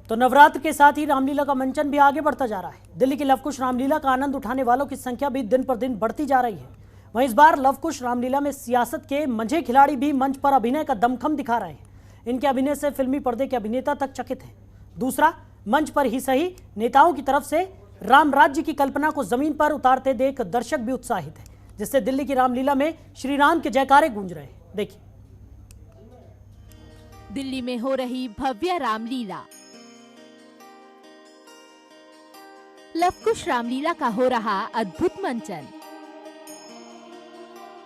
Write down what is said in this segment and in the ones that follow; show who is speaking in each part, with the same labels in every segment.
Speaker 1: तो नवरात्र के साथ ही रामलीला का मंचन भी आगे बढ़ता जा रहा है। दिल्ली की लवकुश रामलीला का आनंद उठाने वालों की संख्या भी दिन पर दिन बढ़ती जा रही है। वहीं इस बार लवकुश रामलीला में सियासत के मंझे खिलाड़ी भी मंच पर अभिनय का दमखम दिखा रहे हैं। इनके अभिनय से फिल्मी पर्दे के अभिनेता तक चकित हैं। दूसरा, मंच पर ही सही, नेताओं की तरफ से राम राज्य की कल्पना को जमीन पर उतारते देख दर्शक भी उत्साहित है, जिससे दिल्ली की रामलीला में श्री राम के जयकारे गूंज रहे हैं। देखिए,
Speaker 2: दिल्ली में हो रही भव्य रामलीला। लवकुश रामलीला का हो रहा अद्भुत मंचन।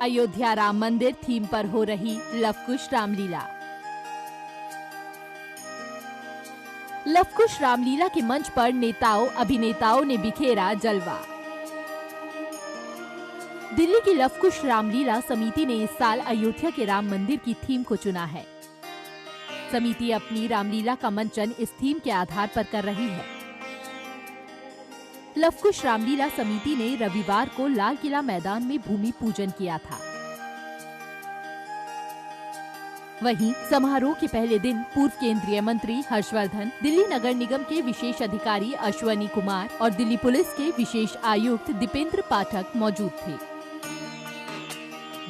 Speaker 2: अयोध्या राम मंदिर थीम पर हो रही लवकुश रामलीला। लवकुश रामलीला के मंच पर नेताओं अभिनेताओं ने बिखेरा जलवा। दिल्ली की लवकुश रामलीला समिति ने इस साल अयोध्या के राम मंदिर की थीम को चुना है। समिति अपनी रामलीला का मंचन इस थीम के आधार पर कर रही है। लवकुश रामलीला समिति ने रविवार को लाल किला मैदान में भूमि पूजन किया था। वहीं समारोह के पहले दिन पूर्व केंद्रीय मंत्री हर्षवर्धन, दिल्ली नगर निगम के विशेष अधिकारी अश्वनी कुमार और दिल्ली पुलिस के विशेष आयुक्त दीपेंद्र पाठक मौजूद थे,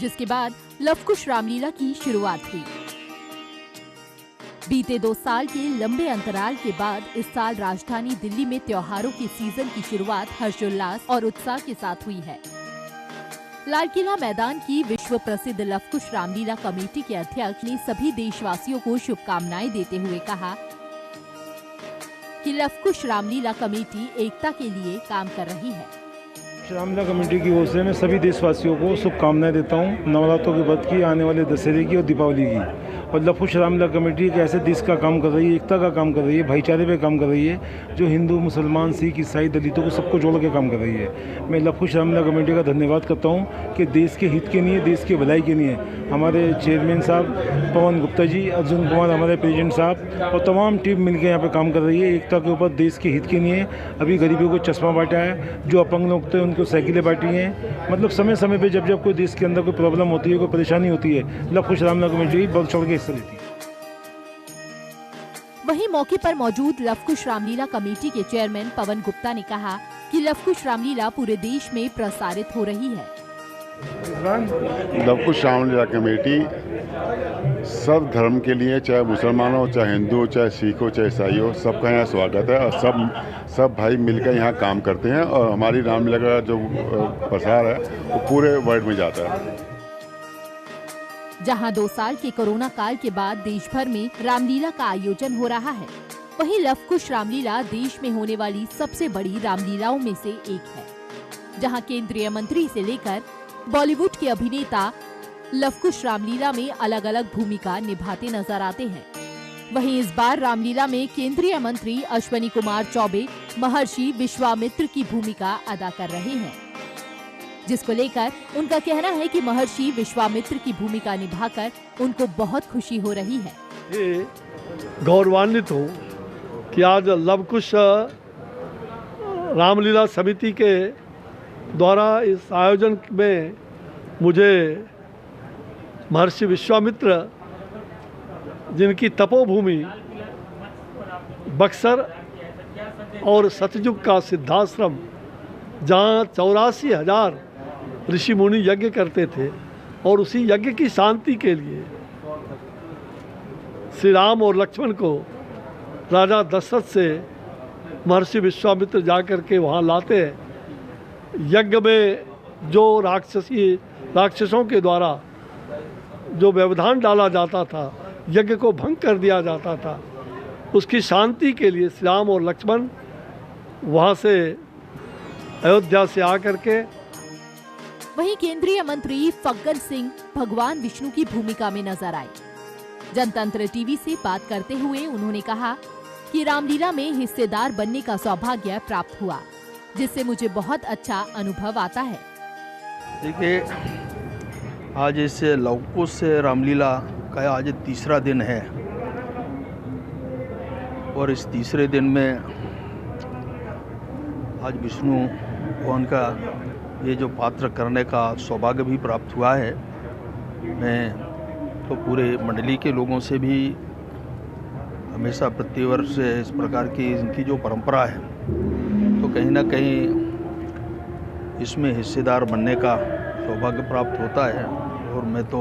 Speaker 2: जिसके बाद लवकुश रामलीला की शुरुआत हुई। बीते 2 साल के लंबे अंतराल के बाद इस साल राजधानी दिल्ली में त्योहारों के सीजन की शुरुआत हर्षोल्लास और उत्साह के साथ हुई है। लाल किला मैदान की विश्व प्रसिद्ध लवकुश रामलीला कमेटी के अध्यक्ष ने सभी देशवासियों को शुभकामनाएं देते हुए कहा कि लवकुश रामलीला कमेटी एकता के लिए काम कर रही है।
Speaker 3: रामलीला कमेटी की ओर से मैं सभी देशवासियों को शुभकामनाएं देता हूं, नवरात्रों के व्रत की, आने वाले दशहरे की और दीपावली की। और लवकुश रामलीला कमेटी एक ऐसे देश का काम कर रही है, एकता का काम कर रही है, भाईचारे पे काम कर रही है, जो हिंदू, मुसलमान, सिख, ईसाई, दलितों को सबको जोड़ के काम कर रही है। मैं लवकुश रामलीला कमेटी का धन्यवाद करता हूँ कि देश के हित के लिए, देश की भलाई के लिए हमारे चेयरमैन साहब पवन गुप्ता जी, अर्जुन कुमार हमारे प्रेसिडेंट साहब और तमाम टीम मिलकर यहाँ पे काम कर रही है, एकता के ऊपर, देश के हित के लिए। अभी गरीबों को चश्मा बांटा है, जो अपंग लोग थे उनको साइकिलें बांटी हैं। मतलब समय समय पे जब कोई देश के अंदर कोई प्रॉब्लम होती है, कोई परेशानी होती है, लवकुश रामलीला कमेटी बढ़ चढ़ के हिस्सा लेती है।
Speaker 2: वहीं मौके पर मौजूद लवकुश रामलीला कमेटी के चेयरमैन पवन गुप्ता ने कहा कि लवकुश रामलीला पूरे देश में प्रसारित हो रही है।
Speaker 4: लवकुश रामलीला कमेटी सब धर्म के लिए, चाहे मुसलमान हो, चाहे हिंदू हो, चाहे सिख हो, चाहे ईसाई हो, सबका यहाँ स्वागत है और सब भाई मिलकर यहाँ काम करते हैं और हमारी रामलीला का जो प्रसार है वो पूरे वर्ल्ड में जाता है।
Speaker 2: जहां 2 साल के कोरोना काल के बाद देश भर में रामलीला का आयोजन हो रहा है, वहीं लवकुश रामलीला देश में होने वाली सबसे बड़ी रामलीलाओं में से एक है, जहां केंद्रीय मंत्री से लेकर बॉलीवुड के अभिनेता लवकुश रामलीला में अलग अलग भूमिका निभाते नजर आते हैं। वहीं इस बार रामलीला में केंद्रीय मंत्री अश्वनी कुमार चौबे महर्षि विश्वामित्र की भूमिका अदा कर रहे हैं, जिसको लेकर उनका कहना है कि महर्षि विश्वामित्र की भूमिका निभाकर उनको बहुत खुशी हो रही है।
Speaker 5: गौरवान्वित हूँ कि आज लवकुश रामलीला समिति के द्वारा इस आयोजन में मुझे महर्षि विश्वामित्र, जिनकी तपोभूमि बक्सर और सतयुग का सिद्धाश्रम, जहाँ 84,000 ऋषि मुनि यज्ञ करते थे, और उसी यज्ञ की शांति के लिए श्री राम और लक्ष्मण को राजा दशरथ से महर्षि विश्वामित्र जाकर के वहाँ लाते हैं। यज्ञ में जो राक्षसों के द्वारा जो व्यवधान डाला जाता था, यज्ञ को भंग कर दिया जाता था, उसकी शांति के लिए श्री राम और लक्ष्मण वहाँ से अयोध्या से आकर के।
Speaker 2: वहीं केंद्रीय मंत्री फग्गन सिंह भगवान विष्णु की भूमिका में नजर आए। जनतंत्र टीवी से बात करते हुए उन्होंने कहा कि रामलीला में हिस्सेदार बनने का सौभाग्य प्राप्त हुआ, जिससे मुझे बहुत अच्छा अनुभव आता है।
Speaker 6: देखिए, आज इस लवकुश रामलीला का आज तीसरा दिन है और इस तीसरे दिन में आज विष्णु भगवान का ये जो पात्र करने का सौभाग्य भी प्राप्त हुआ है। मैं तो पूरे मंडली के लोगों से भी हमेशा प्रतिवर्ष इस प्रकार की इनकी जो परंपरा है, तो कहीं ना कहीं इसमें हिस्सेदार बनने का सौभाग्य प्राप्त होता है। और मैं तो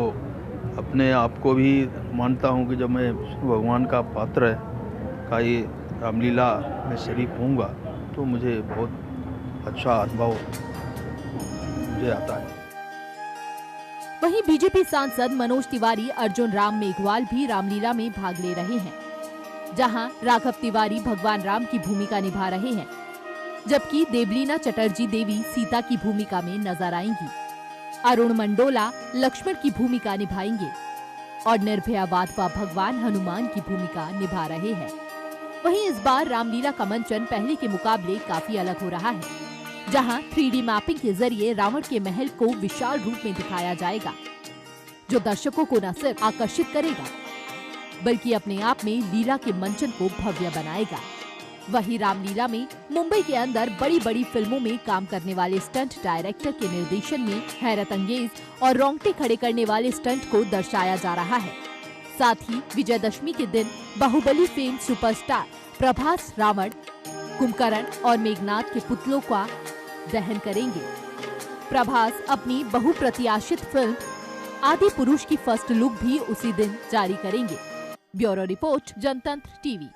Speaker 6: अपने आप को भी मानता हूँ कि जब मैं भगवान का पात्र का ये रामलीला में शरीक होऊंगा तो मुझे बहुत अच्छा अनुभव मुझे आता है।
Speaker 2: वहीं बीजेपी सांसद मनोज तिवारी अर्जुन राम मेघवाल भी रामलीला में भाग ले रहे हैं, जहां राघव तिवारी भगवान राम की भूमिका निभा रहे हैं, जबकि देवलीना चटर्जी देवी सीता की भूमिका में नजर आएंगी। अरुण मंडोला लक्ष्मण की भूमिका निभाएंगे और निर्भया वाधवा भगवान हनुमान की भूमिका निभा रहे हैं। वहीं इस बार रामलीला का मंचन पहले के मुकाबले काफी अलग हो रहा है, जहां 3D मैपिंग के जरिए रावण के महल को विशाल रूप में दिखाया जाएगा, जो दर्शकों को न सिर्फ आकर्षित करेगा बल्कि अपने आप में लीला के मंचन को भव्य बनाएगा। वहीं रामलीला में मुंबई के अंदर बड़ी बड़ी फिल्मों में काम करने वाले स्टंट डायरेक्टर के निर्देशन में हैरत अंगेज और रोंगटे खड़े करने वाले स्टंट को दर्शाया जा रहा है। साथ ही विजयदशमी के दिन बाहुबली फेम सुपरस्टार प्रभास रावण, कुंभकर्ण और मेघनाथ के पुतलों का दहन करेंगे। प्रभास अपनी बहुप्रत्याशित फिल्म आदि पुरुष की फर्स्ट लुक भी उसी दिन जारी करेंगे। ब्यूरो रिपोर्ट, जनतंत्र टीवी।